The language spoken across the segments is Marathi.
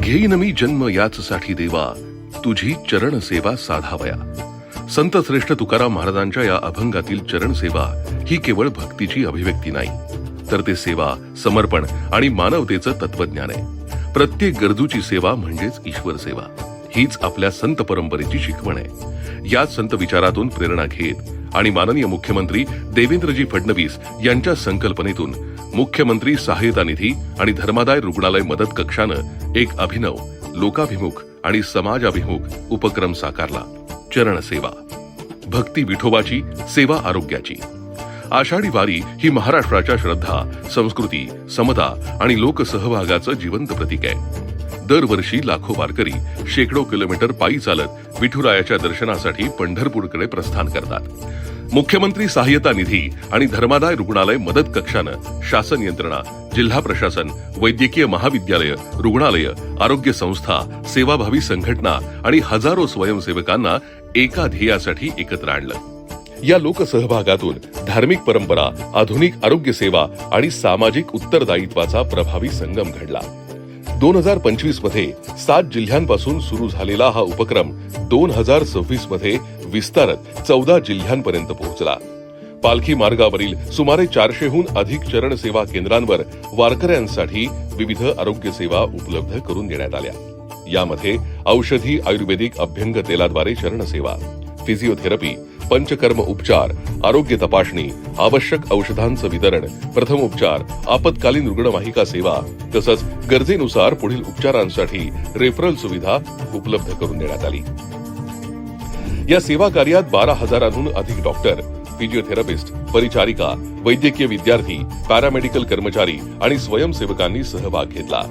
घेईन मी जन्म याचसाठी देवा, तुझी चरण सेवा साधावया. संत श्रेष्ठ तुकाराम महाराजांच्या या अभंगातील चरण सेवा ही केवळ भक्तीची अभिव्यक्ती नाही, तर ते सेवा, समर्पण आणि मानवतेचं तत्वज्ञान आहे. प्रत्येक गरजूची सेवा म्हणजेच ईश्वर सेवा, हीच आपल्या संत परंपरेची शिकवण आहे. याच संत विचारातून प्रेरणा घेत आणि माननीय मुख्यमंत्री देवेंद्रजी फडणवीस यांच्या संकल्पनेतून मुख्यमंत्री सहायता निधी आणि धर्मादाय रुग्णालय मदत कक्षानं एक अभिनव, लोकाभिमुख आणि समाजाभिमुख उपक्रम साकारला. चरण सेवा, भक्ती विठोबाची, सेवा आरोग्याची. आषाढी वारी ही महाराष्ट्राच्या श्रद्धा, संस्कृती, समता आणि लोकसहभागाचं जिवंत प्रतीक आहे. दरवर्षी लाखो वारकरी शेकडो किलोमीटर पायी चालत विठुरायाच्या दर्शनासाठी पंढरपूरकडे प्रस्थान करतात. मुख्यमंत्री सहायता निधी आणि धर्मादाय रुग्णालय मदत कक्षानं शासन यंत्रणा, जिल्हा प्रशासन, वैद्यकीय महाविद्यालय, रुग्णालय, आरोग्य संस्था, सेवाभावी संघटना आणि हजारो स्वयंसेवकांना एका ध्येयासाठी एकत्र आणलं. या लोकसहभागातून धार्मिक परंपरा, आधुनिक आरोग्य सेवा आणि सामाजिक उत्तरदायित्वाचा प्रभावी संगम घडला. 2025 मध्ये 7 जिल्ह्यांपासून सुरू झालेला हा उपक्रम 2026 मध्ये विस्तारत 14 जिल्ह्यांपर्यंत पोहोचला. पालखी मार्गावरील सुमारे 400हून अधिक चरण सेवा केंद्रांवर वारकऱ्यांसाठी विविध आरोग्य सेवा उपलब्ध करून देण्यात आल्या. यामध्ये औषधी आयुर्वेदिक अभ्यंग तेलाद्वारे चरणसेवा, फिजिओथेरपी, पंचकर्म उपचार, आरोग्य तपासणी, आवश्यक औषधांचं वितरण, प्रथमोपचार, आपत्कालीन रुग्णवाहिका सेवा तसंच गरजेनुसार पुढील उपचारांसाठी रेफरल सुविधा उपलब्ध करून देण्यात आली. या सेवा कार्यात 12,000हून अधिक डॉक्टर, फिजिओथेरपिस्ट, परिचारिका, वैद्यकीय विद्यार्थी, पॅरामेडिकल कर्मचारी आणि स्वयंसेवकांनी सहभाग घेतला.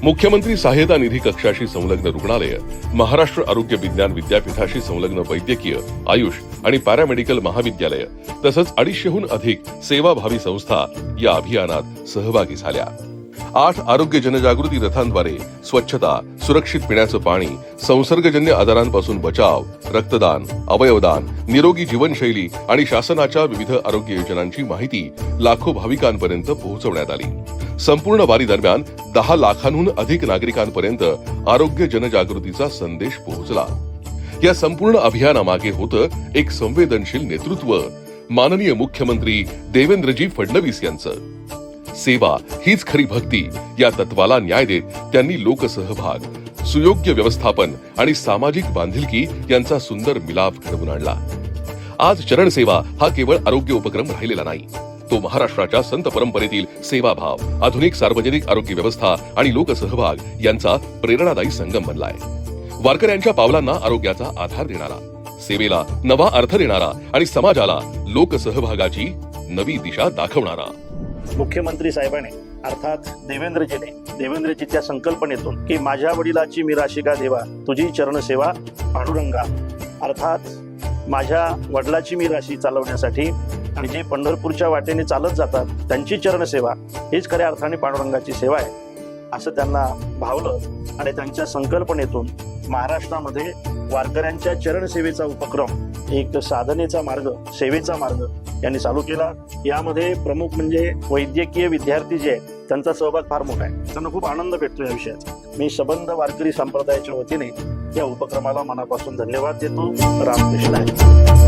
मुख्यमंत्री सहायता निधी कक्षाशी संलग्न रुग्णालय, महाराष्ट्र आरोग्य विज्ञान विद्यापीठाशी संलग्न वैद्यकीय, आयुष आणि पॅरामेडिकल महाविद्यालय तसंच 250हून अधिक सेवाभावी संस्था या अभियानात सहभागी झाल्या. 8 आरोग्य जनजागृती रथांद्वारे स्वच्छता, सुरक्षित पिण्याचं पाणी, संसर्गजन्य आजारांपासून बचाव, रक्तदान, अवयवदान, निरोगी जीवनशैली आणि शासनाच्या विविध आरोग्य योजनांची माहिती लाखो भाविकांपर्यंत पोहोचवण्यात आली. संपूर्ण वारी दरम्यान 10 लाखांहून अधिक नागरिकांपर्यंत आरोग्य जनजागृतीचा संदेश पोहोचला. या संपूर्ण अभियानामागे होतं एक संवेदनशील नेतृत्व, माननीय मुख्यमंत्री देवेंद्रजी फडणवीस यांचं. सेवा हीच खरी भक्ती या तत्वाला न्याय देत त्यांनी लोकसहभाग, सुयोग्य व्यवस्थापन आणि सामाजिक बांधिलकी यांचा सुंदर मिलाफ घडवून आणला. आज चरण सेवा हा केवळ आरोग्य उपक्रम राहिलेला नाही, तो महाराष्ट्राच्या संत परंपरेतील सेवाभाव, आधुनिक सार्वजनिक आरोग्य व्यवस्था आणि लोकसहभाग यांचा प्रेरणादायी संगम बनलाय. वारकऱ्यांच्या पावलांना आरोग्याचा आधार देणारा, सेवेला नवा अर्थ देणारा आणि समाजाला लोकसहभागाची नवी दिशा दाखवणारा. मुख्यमंत्री साहेबांनी अर्थात देवेंद्रजीच्या संकल्पनेतून की माझ्या वडिलाची मिराशिका देवा, तुझी चरणसेवा पांडुरंगा, अर्थात माझ्या वडिलाची मी राशी चालवण्यासाठी आणि जे पंढरपूरच्या वाटेने चालत जातात त्यांची चरणसेवा हीच खऱ्या अर्थाने पांडुरंगाची सेवा आहे असं त्यांना भावलं आणि त्यांच्या संकल्पनेतून महाराष्ट्रामध्ये वारकऱ्यांच्या चरणसेवेचा उपक्रम एक साधनेचा मार्ग, सेवेचा मार्ग यांनी चालू केला. यामध्ये प्रमुख म्हणजे वैद्यकीय विद्यार्थी जे आहेत त्यांचा सहभाग फार मोठा आहे. त्यांना खूप आनंद भेटतो या विषयाचा. मी सबंध वारकरी संप्रदायाच्या वतीने या उपक्रमाला मनापासून धन्यवाद देतो. रामकृष्ण आहे.